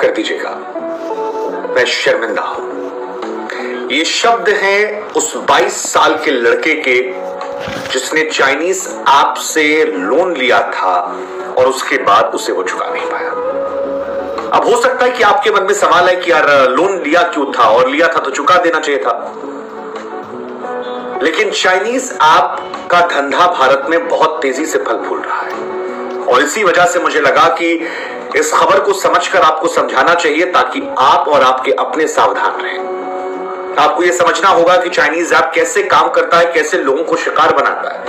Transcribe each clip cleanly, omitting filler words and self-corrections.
कर दीजिएगा, मैं शर्मिंदा हूं। ये शब्द हैं उस 22 साल के लड़के के जिसने चाइनीज ऐप से लोन लिया था और उसके बाद उसे वो चुका नहीं पाया। अब हो सकता है कि आपके मन में सवाल है कि यार लोन लिया क्यों था, और लिया था तो चुका देना चाहिए था। लेकिन चाइनीज ऐप का धंधा भारत में बहुत तेजी से फल फूल रहा है, और इसी वजह से मुझे लगा कि इस खबर को समझकर आपको समझाना चाहिए ताकि आप और आपके अपने सावधान रहें। आपको यह समझना होगा कि चाइनीज ऐप कैसे काम करता है, कैसे लोगों को शिकार बनाता है,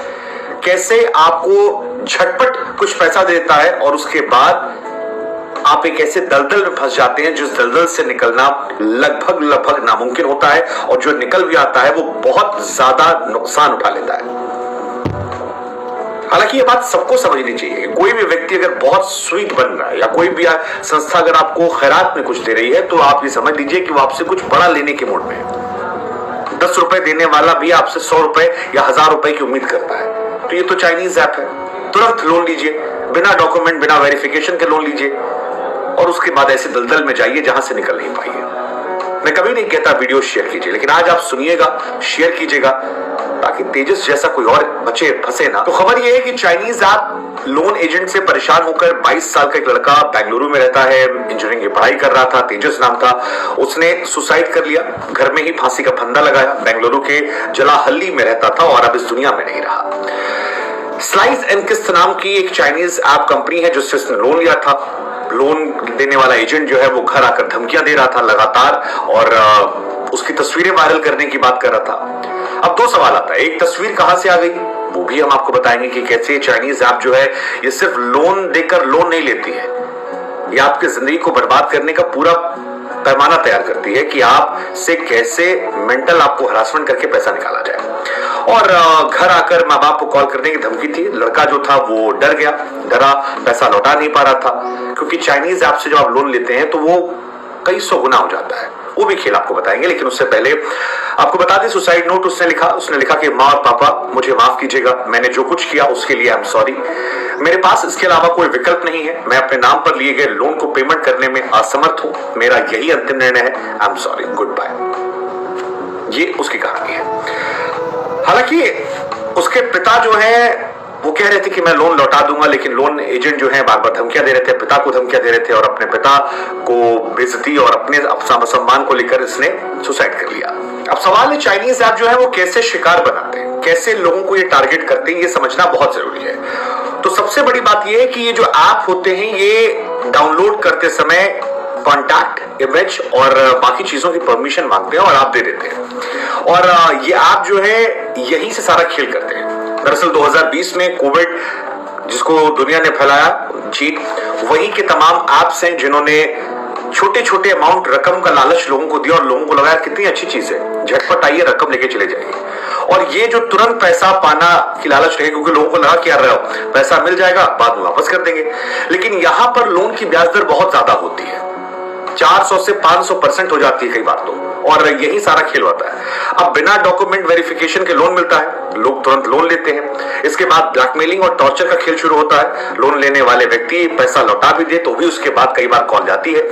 कैसे आपको झटपट कुछ पैसा देता है और उसके बाद आप एक ऐसे दलदल में फंस जाते हैं जिस दलदल से निकलना लगभग नामुमकिन होता है, और जो निकल भी आता है वो बहुत ज्यादा नुकसान उठा लेता है। हालांकि ये बात सबको समझनी चाहिए। कोई भी व्यक्ति अगर बहुत स्वीट बन रहा है या कोई भी संस्था अगर आपको खैरात में कुछ दे रही है, तो आप ये समझ लीजिए कि वो आपसे कुछ बड़ा लेने के मूड में है। 10 रुपए देने वाला भी आपसे 100 रुपए या 1000 रुपए की उम्मीद करता है। तो ये तो चाइनीज ऐप है। तुरंत लोन लीजिए, बिना डॉक्यूमेंट बिना वेरिफिकेशन के लोन लीजिए, और उसके बाद ऐसे दलदल में जाइए जहां से निकल नहीं पाइए। मैं कभी नहीं कहता वीडियो शेयर कीजिए, लेकिन आज आप सुनिएगा, शेयर कीजिएगा ताकि तेजस जैसा कोई और बचे फंसे ना। तो खबर यह है कि चाइनीज ऐप लोन एजेंट से परेशान होकर 22 साल का एक लड़का बेंगलुरु में रहता है, इंजीनियरिंग की पढ़ाई कर रहा था, तेजस नाम था, उसने सुसाइड कर लिया, घर में ही फांसी का फंदा लगाया। बेंगलुरु के जलाहल्ली में रहता था और अब इस दुनिया में नहीं रहा। स्लाइस एंड किस्त नाम की एक चाइनीज ऐप कंपनी है जिससे उसने लोन लिया था। लोन देने वाला एजेंट जो है वो घर आकर धमकियां दे रहा था लगातार, और उसकी तस्वीरें वायरल करने की बात कर रहा था। अब दो सवाल आता है, एक तस्वीर कहां से आ गई, वो भी हम आपको बताएंगे कि कैसे चाइनीज ऐप जो है ये सिर्फ लोन देकर लोन नहीं लेती है, ये आपकी जिंदगी को बर्बाद करने का पूरा पैमाना तैयार करती है कि आप से कैसे मेंटल आपको हरासमेंट करके पैसा निकाला जाए। और घर आकर माँ बाप को कॉल करने की धमकी थी। लड़का जो था वो डर गया, डरा, पैसा लौटा नहीं पा रहा था, क्योंकि चाइनीज ऐप से जब आप लोन लेते हैं तो वो कई 100 गुना हो जाता है। वो भी खेल आपको बताएंगे, लेकिन उससे पहले आपको बता दें सुसाइड नोट उसने लिखा कि माँ और पापा मुझे माफ कीजिएगा, मैंने जो कुछ किया उसके लिए आई एम सॉरी। मेरे पास इसके अलावा कोई विकल्प नहीं है, मैं अपने नाम पर लिए गए लोन को पेमेंट करने में असमर्थ हूं, मेरा यही अंतिम निर्णय है, I am sorry, goodbye. ये उसकी कहानी है। हालांकि उसके पिता जो है वो कह रहे थे कि मैं लोन लौटा दूंगा, लेकिन लोन एजेंट जो है बार बार धमकियां दे रहे थे, पिता को धमकियां दे रहे थे, और अपने पिता को बेइज्जती और अपने सम्मान को लेकर इसने सुसाइड कर लिया। अब सवाल है चाइनीज ऐप जो है वो कैसे शिकार बनाते हैं, कैसे लोगों को ये टारगेट करते हैं, ये समझना बहुत जरूरी है। तो सबसे बड़ी बात ये है कि ये जो ऐप होते हैं ये डाउनलोड करते समय कॉन्टैक्ट, इमेज और बाकी चीजों की परमिशन मांगते हैं और आप दे देते हैं, और ये ऐप जो है यहीं से सारा खेल करते हैं। दरअसल 2020 में कोविड जिसको दुनिया ने फैलाया चीन, वही के तमाम ऐप्स हैं जिन्होंने छोटे छोटे अमाउंट रकम का लालच लोगों को दिया, और लोगों को लगा कितनी अच्छी चीज है, झटपट आइए रकम लेके चले जाइए। और ये जो तुरंत पैसा पाना की लालच रहे, क्योंकि लोगों को लगा कि यार पैसा मिल जाएगा बाद में वापस कर देंगे, लेकिन यहां पर लोन की ब्याज दर बहुत ज्यादा होती है, 400 से 500% हो जाती है कई बार तो, और यही सारा खेल होता है। अब बिना डॉक्यूमेंट वेरिफिकेशन के लोन मिलता है, लोग तुरंत लोन लेते हैं। इसके बाद ब्लैकमेलिंग और टॉर्चर का खेल शुरू होता है। लोन लेने वाले व्यक्ति पैसा लौटा भी दे तो भी उसके बाद कई बार कॉल जाती है,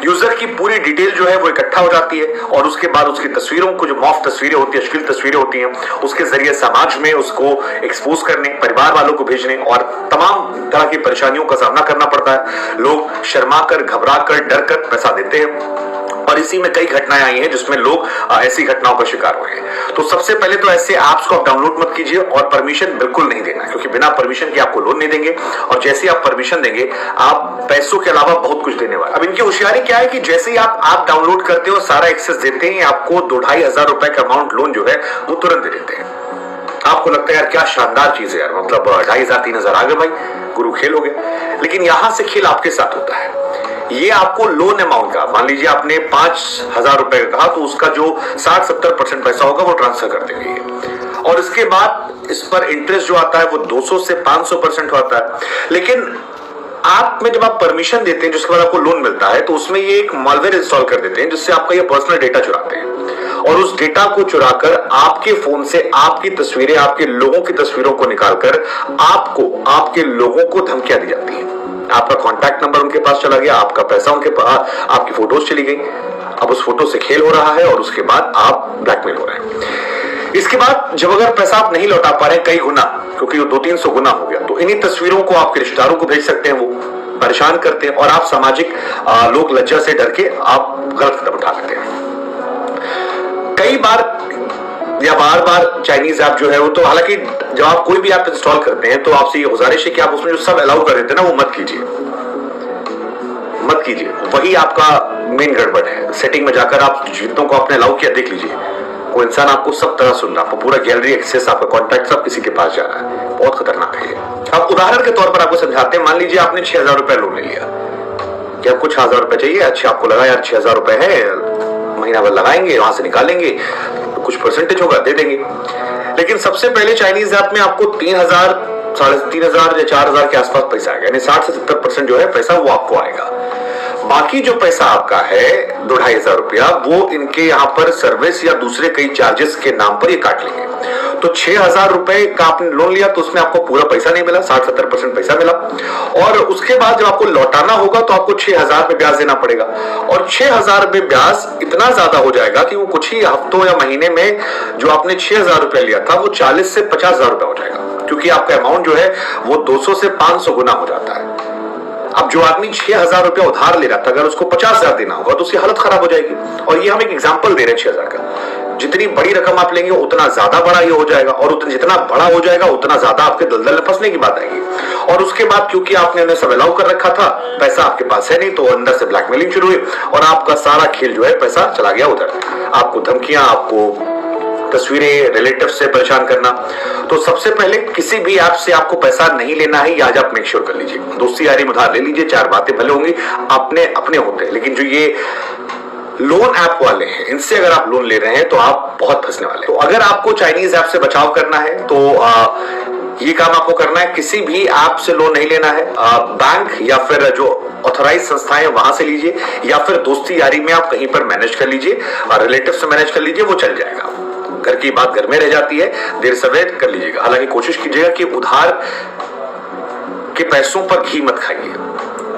यूजर की पूरी डिटेल जो है वो इकट्ठा हो जाती है, और उसके बाद उसकी तस्वीरों को, जो मॉफ तस्वीरें होती है, अश्लील तस्वीरें होती हैं, उसके जरिए समाज में उसको एक्सपोज करने, परिवार वालों को भेजने और तमाम तरह की परेशानियों का सामना करना पड़ता है। लोग शर्मा कर, घबरा कर, डर कर पैसा देते हैं, और इसी में कई घटनाएं आई हैं जिसमें लोग ऐसी घटनाओं का शिकार हुए हैं। तो सबसे पहले तो ऐसे ऐप्स को आप डाउनलोड मत कीजिए, और परमिशन बिल्कुल नहीं देना, क्योंकि बिना परमिशन के आपको लोन नहीं देंगे, और जैसे आप परमिशन देंगे आप पैसों के अलावा बहुत कुछ देने वाले। अब इनकी होशियारी क्या है कि जैसे ही आप डाउनलोड करते हो, सारा एक्सेस देते हैं, आपको 2-2.5 हजार रुपए का अमाउंट लोन जो है वो तुरंत दे देते हैं। आपको लगता है यार क्या शानदार चीज है यार, मतलब 2,500-3,000 आ गए भाई, गुरु खेल हो गए। लेकिन यहां से खेल आपके साथ होता है। ये आपको लोन अमाउंट का, मान लीजिए आपने 5,000 रुपए का कहा, तो उसका जो 60-70% पैसा होगा वो ट्रांसफर कर देंगे, और इसके बाद इस पर इंटरेस्ट जो आता है वो 200 से 500% होता है। लेकिन आप में जब आप परमिशन देते हैं जिसके बाद आपको लोन मिलता है, तो उसमें ये एक मालवेयर इंस्टॉल कर देते हैं जिससे आपका ये पर्सनल डेटा चुराते हैं, और उस डेटा को चुराकर आपके फोन से आपकी तस्वीरें, आपके लोगों की तस्वीरों को निकालकर आपको, आपके लोगों को धमकियां दी जाती है। आपका कॉन्टैक्ट नंबर उनके पास चला गया, आपका पैसा उनके पास, आपकी फोटोज चली गई। अब उस फोटो से खेल हो रहा है और उसके बाद आप ब्लैकमेल हो रहे हैं। इसके बाद जब अगर पैसा आप नहीं लौटा पा रहे कई गुना, क्योंकि वो 200-300 गुना हो गया, तो इन्हीं तस्वीरों को आपके रिश्तेदारों को भेज सकते हैं, वो परेशान करते हैं और आप सामाजिक लोक लज्जा से डर के आप गलत कदम उठा लेते हैं। कई बार या बार बार चाइनीज ऐप जो है वो, तो हालांकि जब आप कोई भी ऐप इंस्टॉल करते हैं तो आपसे ये गुजारिश है कि आप उसमें जो सब अलाउ कर देते हैं ना वो मत कीजिए, मत कीजिए। वही आपका मेन गड़बड़ है। सेटिंग में जाकर आप जितनों को आपने अलाउ किया देख लीजिए, कोई इंसान आपको सब तरह सुन रहा है, पूरा गैलरी एक्सेस, आपका कॉन्टैक्ट सब किसी के पास जा रहा है, बहुत खतरनाक है ये। अब उदाहरण के तौर पर आपको समझाते हैं, मान लीजिए आपने 6000 रुपए लोन ले लिया, कि आपको 6000 रुपए चाहिए। अच्छा, आपको लगा यार 6000 रुपए है, महीना भर लगाएंगे, वहां से निकालेंगे, कुछ परसेंटेज होगा दे देंगे। लेकिन सबसे पहले चाइनीज ऐप में आपको 3000, 3500 या 4000 के आसपास पैसा आएगा, यानी 60 से 70% जो है पैसा वो आपको आएगा। बाकी जो पैसा आपका है 2-2,500 रुपया, वो इनके यहाँ पर सर्विस या दूसरे कई चार्जेस के नाम पर ये काट लेंगे। तो 6000 रुपए का आपने लोन लिया तो उसमें आपको पूरा पैसा नहीं मिला, 60-70% पैसा मिला। और उसके बाद जब आपको लौटाना होगा तो आपको 6000 पे ब्याज देना पड़ेगा, और 6000 पे ब्याज इतना ज्यादा हो जाएगा कि वो कुछ ही हफ्तों या महीने में जो आपने 6000 रुपया लिया था वो 40 से 50,000 रुपया हो जाएगा, क्योंकि आपका अमाउंट जो है वो 200 से 500 गुना हो जाता है। अब जो आदमी 6000 रुपया उधार ले रहा था, अगर उसको 50,000 देना होगा तो उसकी हालत खराब हो जाएगी। और ये हम एक एग्जांपल दे रहे हैं 6000 का। जितनी बड़ी रकम आप लेंगे उतना ज्यादा बड़ा ये हो जाएगा, और जितना बड़ा हो जाएगा उतना ज्यादा आपके दलदल में फंसने की बात आएगी। और उसके बाद क्योंकि आपने उन्हें सब अलाउ कर रखा था, पैसा आपके पास है नहीं, तो अंदर से ब्लैकमेलिंग शुरू हुई और आपका सारा खेल जो है पैसा चला गया उधर। आपको धमकियां, आपको तस्वीरें, रिलेटिव से परेशान करना। तो सबसे पहले किसी भी ऐप से आपको पैसा नहीं लेना है, ये आज आप मेक श्योर कर लीजिए। दोस्ती यारी उधार ले लीजिए, 4 बातें भले होंगी, अपने होते हैं, लेकिन जो ये लोन ऐप वाले हैं इनसे अगर आप लोन ले रहे हैं तो आप बहुत फंसने वाले हैं। तो अगर आपको चाइनीज ऐप से बचाव करना है तो ये काम आपको करना है, किसी भी ऐप से लोन नहीं लेना है। बैंक या फिर जो ऑथराइज संस्थाएं वहां से लीजिए, या फिर दोस्ती यारी में आप कहीं पर मैनेज कर लीजिए, और रिलेटिव से मैनेज कर लीजिए, वो चल जाएगा। घर की बात घर में रह जाती है, देर सवेर कर लीजिएगा। हालांकि कोशिश कीजिएगा कि उधार के पैसों पर घी मत खाइए।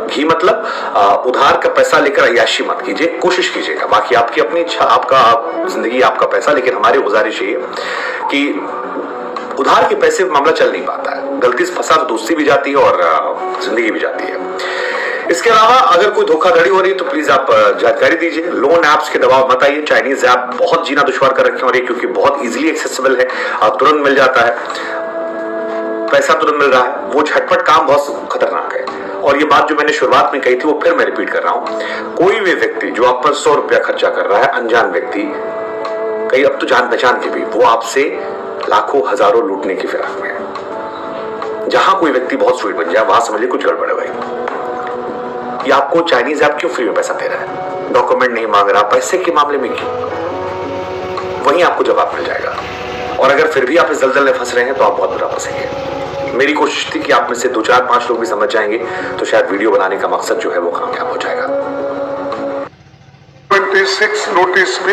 घी मतलब उधार का पैसा लेकर अय्याशी मत कीजिए, कोशिश कीजिएगा। बाकी आपकी अपनी इच्छा, आपका जिंदगी, आपका पैसा। लेकिन हमारी गुजारिश ये कि उधार के पैसे मामला चल नहीं पाता है। गलती से फंसा तो दोस्ती भी जाती है और जिंदगी भी जाती है। इसके अलावा अगर कोई धोखाधड़ी हो रही है तो प्लीज आप जानकारी दीजिए। लोन ऐप्स के दबाव मत आइए। चाइनीज ऐप बहुत जीना दुश्वार कर रखे हैं, क्योंकि बहुत इजीली एक्सेसिबल है, तुरंत मिल जाता है, पैसा तुरंत मिल रहा है। वो झटपट काम बहुत खतरनाक है। और ये बात जो मैंने शुरुआत में कही थी वो फिर मैं रिपीट कर रहा हूं, कोई भी व्यक्ति जो आप पर 100 रुपया खर्चा कर रहा है, अनजान व्यक्ति, कई अब तो जान पहचान के भी, वो आपसे लाखों हजारों लूटने की फिराक में है। जहां कोई व्यक्ति बहुत स्वीट बन जाए वहां समझिए कुछ गड़बड़ है भाई। ये आपको चाइनीज ऐप क्यों फ्री में पैसा दे रहा है, डॉक्यूमेंट नहीं मांग रहा, पैसे के मामले में क्यों, वहीं आपको जवाब मिल जाएगा। और अगर फिर भी आप इस दलदल में फंस रहे हैं तो आप बहुत बुरा फंसेंगे। मेरी कोशिश थी कि आप में से 2-4-5 लोग भी समझ जाएंगे, तो शायद वीडियो बनाने का मकसद जो है वो कामयाब हो जाएगा। 26 नोटिस में